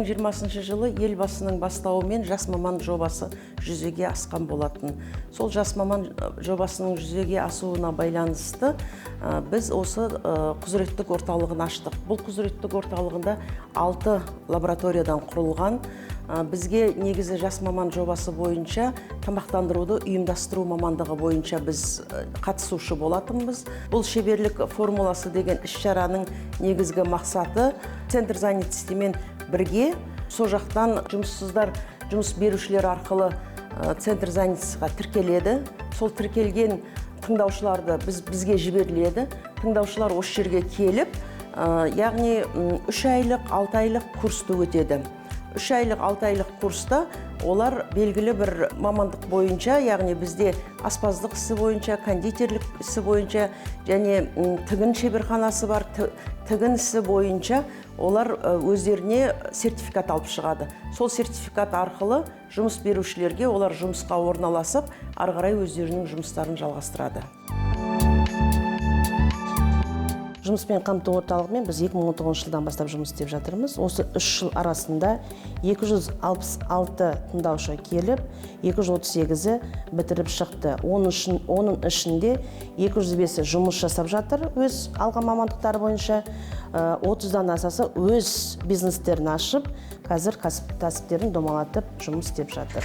2020 жылы елбасының бастауымен жас маман жобасы жүзеге асқан болатын. Сол жас маман жобасының жүзеге асуына байланысты біз осы құзыреттік орталығын аштық. Бұл құзыреттік орталығында 6 лабораториядан құрылған. Бізге негізі жас маман жобасы бойынша тамақтандыруды ұйымдастыру мамандығы бойынша біз қатысушы болатынбыз. Бұл шеберлік формуласы деген іс-шараның негізгі мақсаты центр занятостьмен бірге сол жақтан жұмыссыздар жұмыс берушілер арқылы центр занятостьқа тіркеледі. Сол тіркелген тыңдаушыларды бізге жіберіледі. Тыңдаушылар осы жерге келіп, яғни 3 айлық, 6 айлық курсты өтеді. 3 айлық, 6 айлық курста олар белгілі бір мамандық бойынша, яғни бізде аспаздық ісі бойынша, кондитерлік ісі бойынша және тігін шеберханасы бар, тігін ісі бойынша олар өздеріне сертификат алып шығады. Сол сертификат арқылы жұмыс берушілерге олар жұмысқа орналасып, ары қарай өздерінің жұмыстарын жалғастырады. Жұмыспен қамту орталығымен біз 2019 жылдан бастап жұмыс істеп жатырмыз. Осы 3 жыл арасында 266 тыңдаушы келіп, 238-і бітіріп шықты. Оның ішінде 205-і жұмыс жасап жатыр, өз алған мамандықтары бойынша. 30-дан асасы өз бизнестерін ашып, қазір кәсіптерін домалатып жұмыс істеп жатыр.